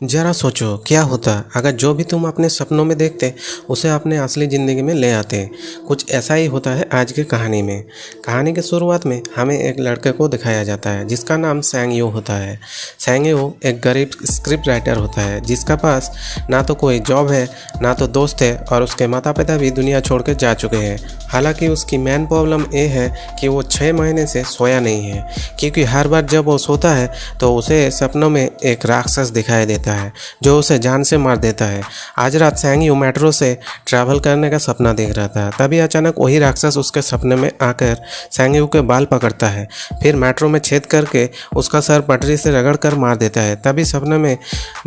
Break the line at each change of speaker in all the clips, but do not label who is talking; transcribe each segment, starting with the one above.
जरा सोचो क्या होता अगर जो भी तुम अपने सपनों में देखते उसे अपने असली ज़िंदगी में ले आते। कुछ ऐसा ही होता है आज की कहानी में। कहानी के शुरुआत में हमें एक लड़के को दिखाया जाता है जिसका नाम सेंग यू होता है। सेंग यू एक गरीब स्क्रिप्ट राइटर होता है जिसका पास ना तो कोई जॉब है ना तो दोस्त है और उसके माता पिता भी दुनिया छोड़ के जा चुके हैं। हालांकि उसकी मेन प्रॉब्लम ये है कि वो 6 महीने से सोया नहीं है, क्योंकि हर बार जब वो सोता है तो उसे सपनों में एक राक्षस दिखाई देता है जो उसे जान से मार देता है। आज रात सेंग यू मेट्रो से ट्रैवल करने का सपना देख रहा था। तभी अचानक वही राक्षस उसके सपने में आकर सेंग यू के बाल पकड़ता है, फिर मेट्रो में छेद करके उसका सर पटरी से रगड़ कर मार देता है। तभी सपने में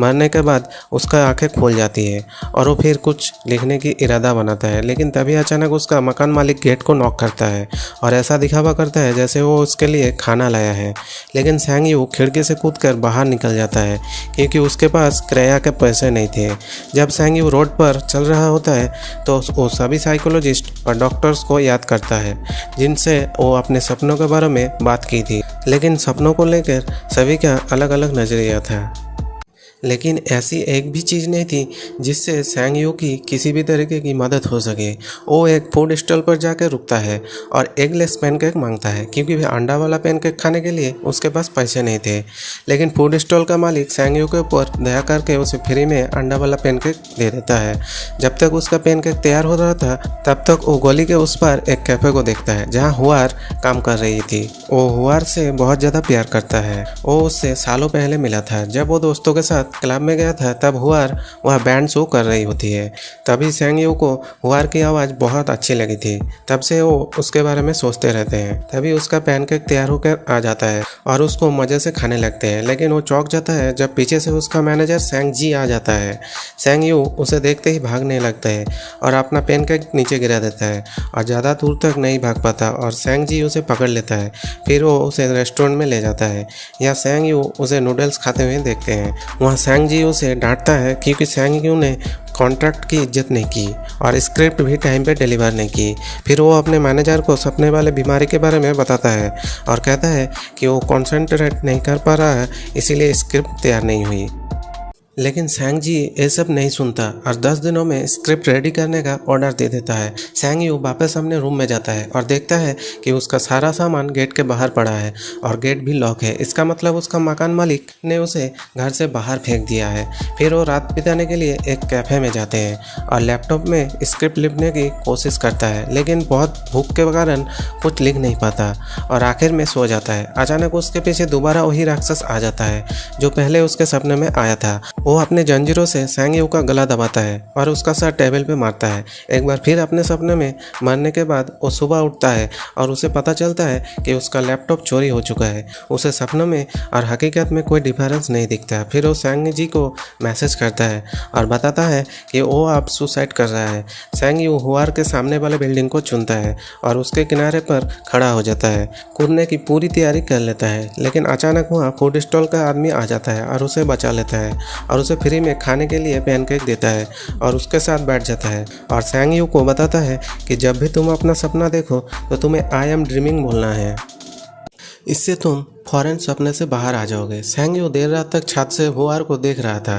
मरने के बाद उसका आंखें खोल जाती है और वो फिर कुछ लिखने की इरादा बनाता है, लेकिन तभी अचानक उसका मकान मालिक गेट को नॉक करता है और ऐसा दिखावा करता है जैसे वो उसके लिए खाना लाया है। लेकिन सेंग यू खिड़की से कूदकर बाहर निकल जाता है क्योंकि उसके पास किराया के पैसे नहीं थे। जब सेंग यू रोड पर चल रहा होता है तो वो सभी साइकोलॉजिस्ट और डॉक्टर्स को याद करता है जिनसे वो अपने सपनों के बारे में बात की थी, लेकिन सपनों को लेकर सभी का अलग अलग नज़रिया था। लेकिन ऐसी एक भी चीज़ नहीं थी जिससे सेंग यू की किसी भी तरीके की मदद हो सके। वो एक फूड स्टॉल पर जाकर रुकता है और एगलेस पैनकेक मांगता है क्योंकि वह अंडा वाला पैनकेक खाने के लिए उसके पास पैसे नहीं थे। लेकिन फूड स्टॉल का मालिक सेंग यू के ऊपर दया करके उसे फ्री में अंडा वाला पैनकेक दे देता है। जब तक उसका पैनकेक तैयार हो रहा था तब तक वो गली के उस पार एक कैफ़े को देखता है जहाँ हुआर काम कर रही थी। वो हुआर से बहुत ज़्यादा प्यार करता है। वो उससे सालों पहले मिला था जब वो दोस्तों के साथ क्लब में गया था। तब हुआर वह बैंड शो कर रही होती है। तभी सेंग यू को हुआर की आवाज़ बहुत अच्छी लगी थी। तब से वो उसके बारे में सोचते रहते हैं। तभी उसका पैनकेक तैयार होकर आ जाता है और उसको मज़े से खाने लगते हैं, लेकिन वो चौंक जाता है जब पीछे से उसका मैनेजर सेंग जी आ जाता है। सेंग यू उसे देखते ही भागने लगता है और अपना पैनकेक नीचे गिरा देता है और ज़्यादा दूर तक नहीं भाग पाता और सेंग जी उसे पकड़ लेता है। फिर वो उसे रेस्टोरेंट में ले जाता है। यहाँ सेंग यू उसे नूडल्स खाते हुए देखते हैं। वहाँ सेंग जी उसे डांटता है क्योंकि सेंग यू ने कॉन्ट्रैक्ट की इज्जत नहीं की और स्क्रिप्ट भी टाइम पे डिलीवर नहीं की। फिर वो अपने मैनेजर को सपने वाले बीमारी के बारे में बताता है और कहता है कि वो कॉन्सेंट्रेट नहीं कर पा रहा है, इसीलिए स्क्रिप्ट तैयार नहीं हुई। लेकिन सेंग जी ये सब नहीं सुनता और 10 दिनों में स्क्रिप्ट रेडी करने का ऑर्डर दे देता है। सेंग यू वापस अपने रूम में जाता है और देखता है कि उसका सारा सामान गेट के बाहर पड़ा है और गेट भी लॉक है। इसका मतलब उसका मकान मालिक ने उसे घर से बाहर फेंक दिया है। फिर वो रात बिताने के लिए एक कैफ़े में जाते हैं और लैपटॉप में स्क्रिप्ट लिखने की कोशिश करता है, लेकिन बहुत भूख के कारण कुछ लिख नहीं पाता और आखिर में सो जाता है। अचानक उसके पीछे दोबारा वही राक्षस आ जाता है जो पहले उसके सपने में आया था। वो अपने जंजीरों से सेंग यू का गला दबाता है और उसका सर टेबल पे मारता है। एक बार फिर अपने सपने में मरने के बाद वो सुबह उठता है और उसे पता चलता है कि उसका लैपटॉप चोरी हो चुका है। उसे सपनों में और हकीकत में कोई डिफरेंस नहीं दिखता। फिर वो सेंग जी को मैसेज करता है और बताता है कि वो अब सुसाइड कर रहा है। सेंग यू हुआर के सामने वाले बिल्डिंग को चुनता है और उसके किनारे पर खड़ा हो जाता है। कूदने की पूरी तैयारी कर लेता है, लेकिन अचानक वहाँ फूड स्टॉल का आदमी आ जाता है और उसे बचा लेता है और उसे फ्री में खाने के लिए पैनकेक देता है और उसके साथ बैठ जाता है और सेंग यू को बताता है कि जब भी तुम अपना सपना देखो तो तुम्हें आई एम ड्रीमिंग बोलना है, इससे तुम फौरन सपने से बाहर आ जाओगे। सेंग यू देर रात तक छत से हुआर को देख रहा था।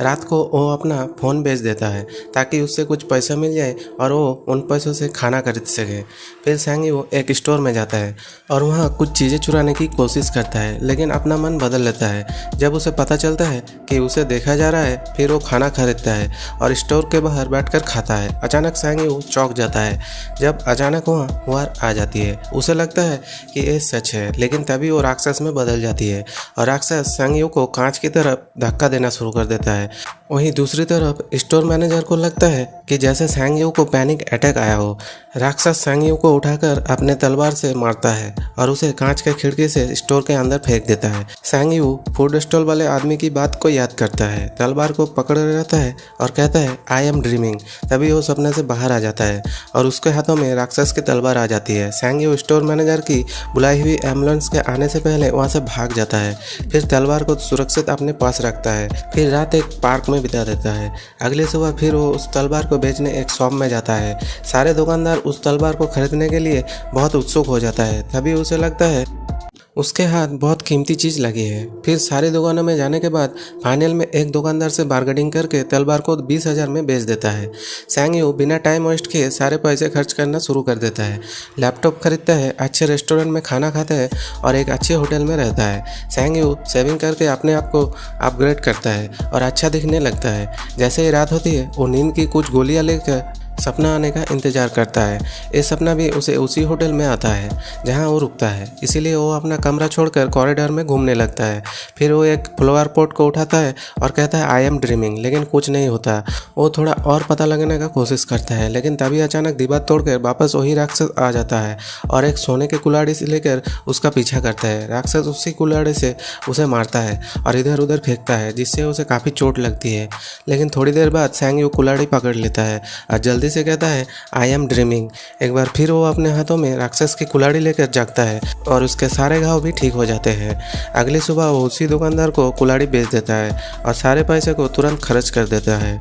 रात को वो अपना फ़ोन बेच देता है ताकि उससे कुछ पैसा मिल जाए और वो उन पैसों से खाना खरीद सके। फिर सेंग यू एक स्टोर में जाता है और वहाँ कुछ चीज़ें चुराने की कोशिश करता है, लेकिन अपना मन बदल लेता है जब उसे पता चलता है कि उसे देखा जा रहा है। फिर वो खाना खरीदता है और स्टोर के बाहर बैठकर खाता है। अचानक सेंग यू चौंक जाता है जब अचानक वहाँ हुआर आ जाती है। उसे लगता है कि ये सच है, लेकिन तभी वो राक्षस में बदल जाती है और राक्षस सेंग यू को कांच की तरफ धक्का देना शुरू कर देता है। वहीं दूसरी तरफ स्टोर मैनेजर को लगता है कि जैसे सेंग यू को पैनिक अटैक आया हो। राक्षस सेंग यू को उठाकर अपने तलवार से मारता है और उसे कांच के खिड़की से स्टोर के अंदर फेंक देता है। सेंग यू फूड स्टॉल वाले आदमी की बात को याद करता है, तलवार को पकड़े रहता है और कहता है आई एम ड्रीमिंग। तभी वो सपने से बाहर आ जाता है और उसके हाथों में राक्षस की तलवार आ जाती है। सेंग यू स्टोर मैनेजर की बुलाई हुई एम्बुलेंस के आने से पहले वहाँ से भाग जाता है। फिर तलवार को सुरक्षित अपने पास रखता है। फिर रात एक पार्क में बिता देता है। अगले सुबह फिर वो उस तलवार को बेचने एक शॉप में जाता है। सारे दुकानदार उस तलवार को खरीदने के लिए बहुत उत्सुक हो जाता है। तभी उसे लगता है उसके हाथ बहुत कीमती चीज़ लगी है। फिर सारी दुकानों में जाने के बाद फाइनल में एक दुकानदार से बार्गेनिंग करके तलवार को 20,000 में बेच देता है। सैंग यू बिना टाइम वेस्ट किए सारे पैसे खर्च करना शुरू कर देता है। लैपटॉप खरीदता है, अच्छे रेस्टोरेंट में खाना खाता है और एक अच्छे होटल में रहता है। सैंग यू सेविंग करके अपने आप को अपग्रेड करता है और अच्छा दिखने लगता है। जैसे ही रात होती है वो नींद की कुछ गोलियां लेकर सपना आने का इंतज़ार करता है। ये सपना भी उसे उसी होटल में आता है जहां वो रुकता है, इसीलिए वो अपना कमरा छोड़कर कॉरिडोर में घूमने लगता है। फिर वो एक फ्लावर पॉट को उठाता है और कहता है आई एम ड्रीमिंग, लेकिन कुछ नहीं होता। वो थोड़ा और पता लगने का कोशिश करता है, लेकिन तभी अचानक दीवार तोड़कर वापस वही राक्षस आ जाता है और एक सोने के कुल्हाड़ी से लेकर उसका पीछा करता है। राक्षस उसी कुल्हाड़ी से उसे मारता है और इधर उधर फेंकता है, जिससे उसे काफ़ी चोट लगती है। लेकिन थोड़ी देर बाद सैंग यू कुल्हाड़ी पकड़ लेता है और जल्दी से कहता है आई एम ड्रीमिंग। एक बार फिर वो अपने हाथों में राक्षस की कुल्हाड़ी लेकर जागता है और उसके सारे घाव भी ठीक हो जाते हैं। अगली सुबह वो उसी दुकानदार को कुल्हाड़ी बेच देता है और सारे पैसे को तुरंत खर्च कर देता है।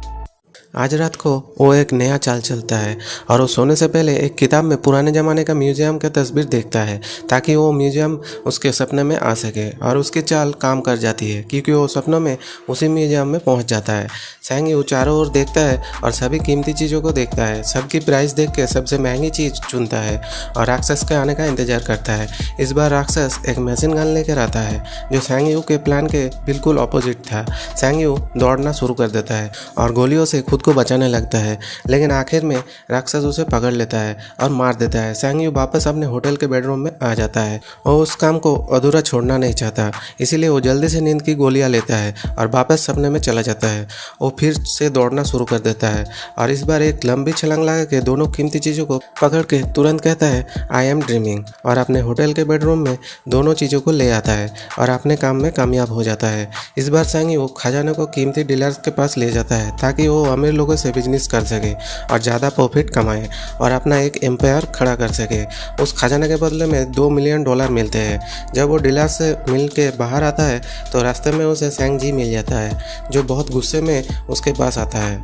आज रात को वो एक नया चाल चलता है और वो सोने से पहले एक किताब में पुराने ज़माने का म्यूजियम का तस्वीर देखता है, ताकि वो म्यूजियम उसके सपने में आ सके। और उसकी चाल काम कर जाती है क्योंकि वो सपनों में उसी म्यूजियम में पहुंच जाता है। सैंग यू चारों ओर देखता है और सभी कीमती चीज़ों को देखता है। सबकी प्राइस देख के सबसे महंगी चीज़ चुनता है और राक्षस के आने का इंतजार करता है। इस बार राक्षस एक मशीन गन लेकर आता है जो सैंग यू के प्लान के बिल्कुल ऑपोजिट था। सैंग यू दौड़ना शुरू कर देता है और गोलियों से खुद को बचाने लगता है, लेकिन आखिर में राक्षस उसे पकड़ लेता है और मार देता है। सैंग यू वापस अपने होटल के बेडरूम में आ जाता है। वो उस काम को अधूरा छोड़ना नहीं चाहता, इसीलिए वो जल्दी से नींद की गोलियां लेता है और वापस सपने में चला जाता है। वो फिर से दौड़ना शुरू कर देता है और इस बार एक लंबी छलांग लगा के दोनों कीमती चीज़ों को पकड़ के तुरंत कहता है आई एम ड्रीमिंग और अपने होटल के बेडरूम में दोनों चीज़ों को ले आता है और अपने काम में कामयाब हो जाता है। इस बार सैंग यू खजाने को कीमती डीलर्स के पास ले जाता है ताकि वो अमीर लोगों से बिजनेस कर सके और ज़्यादा प्रॉफिट कमाए और अपना एक एम्पायर खड़ा कर सके। उस खजाने के बदले में $2 मिलियन मिलते हैं। जब वो डीलर से मिल के बाहर आता है तो रास्ते में उसे सैंग जी मिल जाता है, जो बहुत गुस्से में उसके पास आता है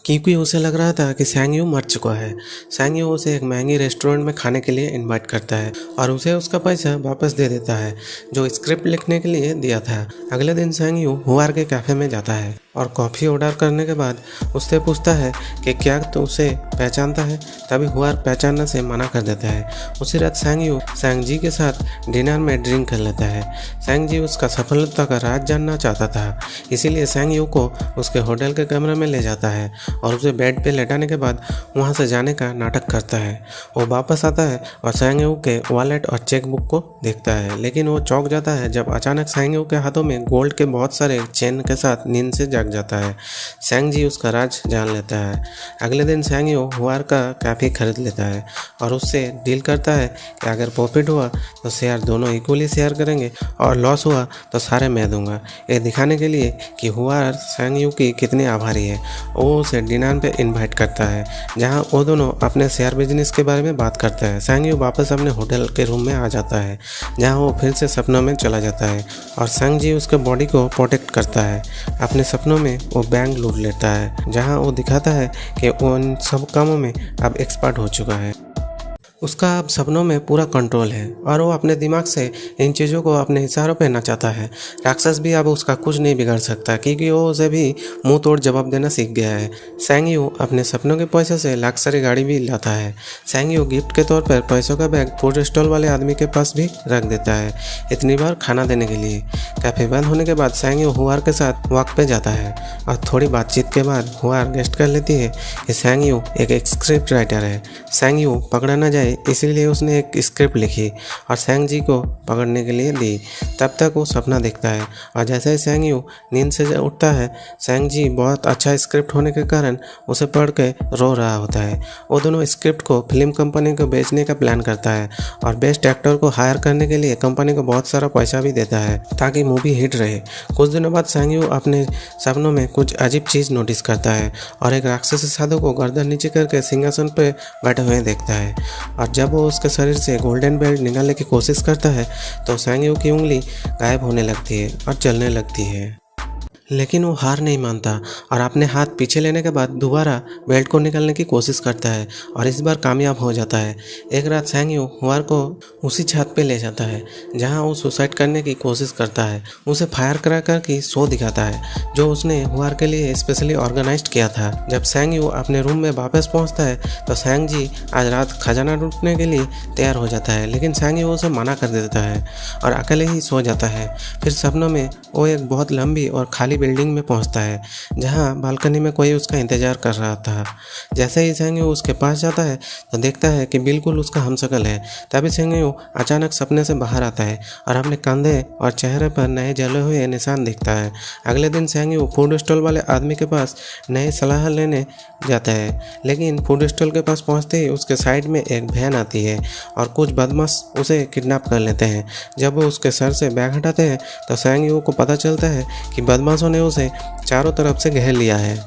क्योंकि उसे लग रहा था कि सैंग यू मर चुका है। सैंग यू उसे एक महंगी रेस्टोरेंट में खाने के लिए इनवाइट करता है और उसे उसका पैसा वापस दे देता है जो स्क्रिप्ट लिखने के लिए दिया था। अगले दिन सैंग यू हुआर के कैफ़े में जाता है और कॉफ़ी ऑर्डर करने के बाद उससे पूछता है कि क्या तो उसे पहचानता है। तभी हुआर पहचानने से मना कर देता है। उसी रात सैंग यू सैंग जी के साथ डिनर में ड्रिंक कर लेता है। सैंग जी उसका सफलता का राज जानना चाहता था, इसीलिए सैंग यू को उसके होटल के कमरे में ले जाता है और उसे बेड पे लेटाने के बाद वहाँ से जाने का नाटक करता है। वो वापस आता है और सैंग यू के वॉलेट और चेक बुक को देखता है, लेकिन वो चौंक जाता है जब अचानक सैंग यू के हाथों में गोल्ड के बहुत सारे चेन के साथ नींद से जाग जाता है। सैंग जी उसका राज जान लेता है। अगले दिन सैंग यू हुआर का कैफे खरीद लेता है और उससे डील करता है कि अगर प्रॉफिट हुआ तो शेयर दोनों इक्वली शेयर करेंगे और लॉस हुआ तो सारे मैं दूंगा। ये दिखाने के लिए कि हुआर सैंग यू की कितनी आभारी है, वो उसे डिनर पे इनवाइट करता है जहां वो दोनों अपने शेयर बिजनेस के बारे में बात करते हैं। सैंग यू वापस अपने होटल के रूम में आ जाता है जहां वो फिर से सपनों में चला जाता है और सैंग जी उसके बॉडी को प्रोटेक्ट करता है। अपने सपनों में वो बैंक लूट लेता है जहां वो दिखाता है कि वो इन सब कामों में अब एक्सपर्ट हो चुका है। उसका अब सपनों में पूरा कंट्रोल है और वो अपने दिमाग से इन चीज़ों को अपने इशारों पे नचाता है। राक्षस भी अब उसका कुछ नहीं बिगाड़ सकता क्योंकि वो उसे भी मुंह तोड़ जवाब देना सीख गया है। सैंग यू अपने सपनों के पैसे से लग्जरी गाड़ी भी लाता है। सैंग यू गिफ्ट के तौर पर पैसों का बैग फूड स्टॉल वाले आदमी के पास भी रख देता है, इतनी बार खाना देने के लिए। कैफे बंद होने के बाद सैंग यू हुआर के साथ वॉक पे जाता है और थोड़ी बातचीत के बाद हुआर गेस्ट कर लेती है कि सैंग यू एक स्क्रिप्ट राइटर है। सैंग यू पकड़ा न जाए इसीलिए उसने एक स्क्रिप्ट लिखी और सैंग जी को पकड़ने के लिए दी। तब तक वो सपना देखता है और जैसे ही सैंग यू नींद से उठता है, सैंग जी बहुत अच्छा स्क्रिप्ट होने के कारण उसे पढ़ के रो रहा होता है। वो दोनों स्क्रिप्ट को फिल्म कंपनी को बेचने का प्लान करता है और बेस्ट एक्टर को हायर करने के लिए कंपनी को बहुत सारा पैसा भी देता है ताकि मूवी हिट रहे। कुछ दिनों बाद सैंग यू अपने सपनों में कुछ अजीब चीज़ नोटिस करता है और एक राक्षसी साधु को गर्दन नीचे करके सिंहासन पर बैठे हुए देखता है और जब वो उसके शरीर से गोल्डन बेल्ट निकालने की कोशिश करता है तो सैंग यू की उंगली गायब होने लगती है और चलने लगती है। लेकिन वो हार नहीं मानता और अपने हाथ पीछे लेने के बाद दोबारा बेल्ट को निकालने की कोशिश करता है और इस बार कामयाब हो जाता है। एक रात सैंग यू हुआर को उसी छत पे ले जाता है जहां वो सुसाइड करने की कोशिश करता है। उसे फायर क्रैकर की शो दिखाता है जो उसने हुआर के लिए स्पेशली ऑर्गेनाइज्ड किया था। जब सैंग यू अपने रूम में वापस पहुंचता है तो सैंग जी आज रात खजाना लूटने के लिए तैयार हो जाता है, लेकिन सैंग यू उसे मना कर देता है और अकेले ही सो जाता है। फिर सपनों में वो एक बहुत लंबी और खाली बिल्डिंग में पहुंचता है जहां बालकनी में कोई उसका इंतजार कर रहा था। जैसे ही सेंग यू उसके पास जाता है तो देखता है कि बिल्कुल उसका हमशक्ल है। तभी सेंग यू अचानक सपने से बाहर आता है और अपने कंधे और चेहरे पर नए जले हुए निशान दिखता है। अगले दिन सेंग यू फूड स्टॉल वाले आदमी के पास नई सलाह लेने जाता है, लेकिन फूड स्टॉल के पास पहुंचते ही उसके साइड में एक वैन आती है और कुछ बदमाश उसे किडनैप कर लेते हैं। जब वो उसके सर से बैग हटाते हैं तो सेंग यू को पता चलता है कि बदमाशों ने उसे चारों तरफ से घेर लिया है।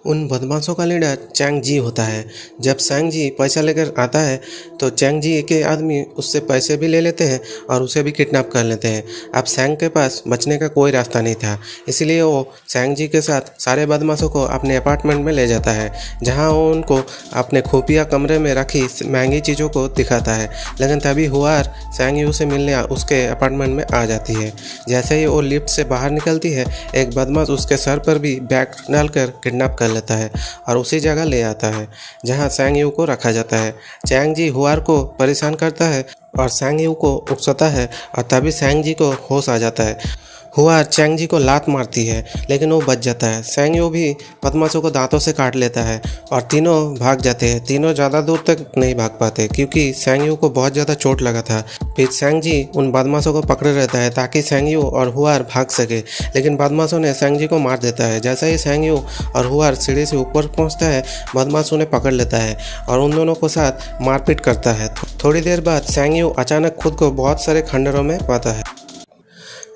उन बदमाशों का लीडर चैंग जी होता है। जब सैंग जी पैसा लेकर आता है तो चैंग जी के आदमी उससे पैसे भी ले लेते हैं और उसे भी किडनैप कर लेते हैं। अब सैंग के पास बचने का कोई रास्ता नहीं था, इसलिए वो सैंग जी के साथ सारे बदमाशों को अपने अपार्टमेंट में ले जाता है जहां वो उनको अपने खुफिया कमरे में रखी महंगी चीज़ों को दिखाता है। लेकिन तभी हुआर सैंग यू से मिलने उसके अपार्टमेंट में आ जाती है। जैसे ही वो लिफ्ट से बाहर निकलती है एक बदमाश उसके सर पर भी बैग डालकर किडनैप कर लेता है और उसी जगह ले आता है जहां सैंग यू को रखा जाता है। चैंग जी हुआर को परेशान करता है और सैंग यू को उकसाता है और तभी सैंग जी को होश आ जाता है। हुआर चैंग जी को लात मारती है लेकिन वो बच जाता है। सैंग यू भी बदमाशों को दांतों से काट लेता है और तीनों भाग जाते हैं। तीनों ज़्यादा दूर तक नहीं भाग पाते क्योंकि सैंग यू को बहुत ज़्यादा चोट लगा था। फिर सैंग जी उन बदमाशों को पकड़े रहता है ताकि सैंग यू और हुआर भाग सके, लेकिन बदमाशों ने सैंग जी को मार देता है। जैसे ही सैंग यू और हुआर सीढ़ी से ऊपर पहुंचता है बदमाश उन्हें पकड़ लेता है और उन दोनों को साथ मारपीट करता है। थोड़ी देर बाद सैंग यू अचानक खुद को बहुत सारे खंडरों में पाता है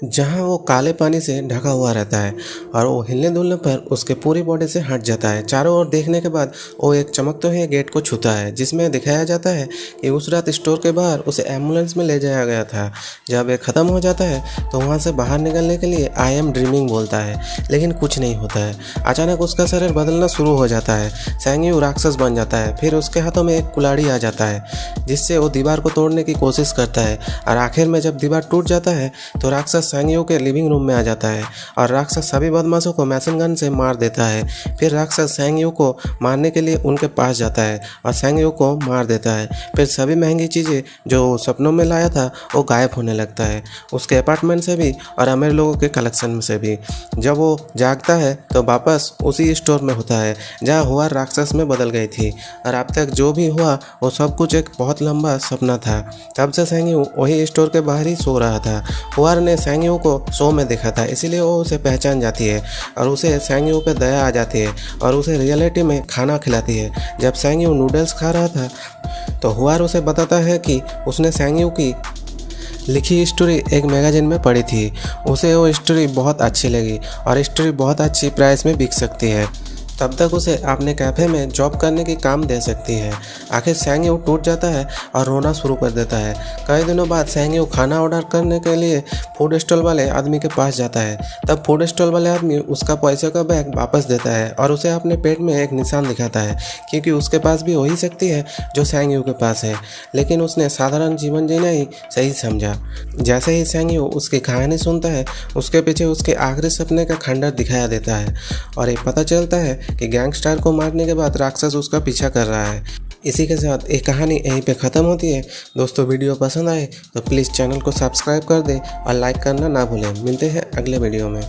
जहां वो काले पानी से ढका हुआ रहता है और वो हिलने डुलने पर उसके पूरी बॉडी से हट जाता है। चारों ओर देखने के बाद वो एक चमकते हुए गेट को छूता है जिसमें दिखाया जाता है कि उस रात स्टोर के बाहर उसे एम्बुलेंस में ले जाया गया था। जब ये ख़त्म हो जाता है तो वहाँ से बाहर निकलने के लिए आई एम ड्रीमिंग बोलता है, लेकिन कुछ नहीं होता है। अचानक उसका शरीर बदलना शुरू हो जाता है। सैंग यू राक्षस बन जाता है। फिर उसके हाथों में एक कुल्हाड़ी आ जाता है जिससे वो दीवार को तोड़ने की कोशिश करता है और आखिर में जब दीवार टूट जाता है तो राक्षस सैंग यू के लिविंग रूम में आ जाता है और राक्षस सभी बदमाशों को मशीन गन से मार देता है। फिर राक्षस सैंग यू को मारने के लिए उनके पास जाता है और सैंग यू को मार देता है। फिर सभी महंगी चीज़ें जो सपनों में लाया था वो गायब होने लगता है, उसके अपार्टमेंट से भी और अमीर लोगों के कलेक्शन से भी। जब वो जागता है तो वापस उसी स्टोर में होता है जहाँ हुआर राक्षस में बदल गई थी और अब तक जो भी हुआ वो सब कुछ एक बहुत लंबा सपना था। तब से सैंग यू वही स्टोर के बाहर ही सो रहा था। हुआर ने सैंग यू को शो में देखा था, इसीलिए वो उसे पहचान जाती है और उसे सैंग यू पे दया आ जाती है और उसे रियलिटी में खाना खिलाती है। जब सैंग यू नूडल्स खा रहा था तो हुआर उसे बताता है कि उसने सैंग यू की लिखी स्टोरी एक मैगजीन में पढ़ी थी। उसे वो स्टोरी बहुत अच्छी लगी और स्टोरी बहुत अच्छी प्राइस में बिक सकती है, तब तक उसे अपने कैफ़े में जॉब करने की काम दे सकती है। आखिर सैंग यू टूट जाता है और रोना शुरू कर देता है। कई दिनों बाद सैंग यू खाना ऑर्डर करने के लिए फूड स्टॉल वाले आदमी के पास जाता है। तब फूड स्टॉल वाले आदमी उसका पैसे का बैग वापस देता है और उसे अपने पेट में एक निशान दिखाता है क्योंकि उसके पास भी वही शक्ति है जो सैंग यू के पास है, लेकिन उसने साधारण जीवन जीना ही सही समझा। जैसे ही सैंग यू उसकी कहानी सुनता है उसके पीछे उसके आखिरी सपने का खंडर दिखाया देता है और ये पता चलता है कि गैंगस्टर को मारने के बाद राक्षस उसका पीछा कर रहा है। इसी के साथ ये कहानी यहीं पे ख़त्म होती है। दोस्तों वीडियो पसंद आए तो प्लीज़ चैनल को सब्सक्राइब कर दें और लाइक करना ना भूलें। मिलते हैं अगले वीडियो में।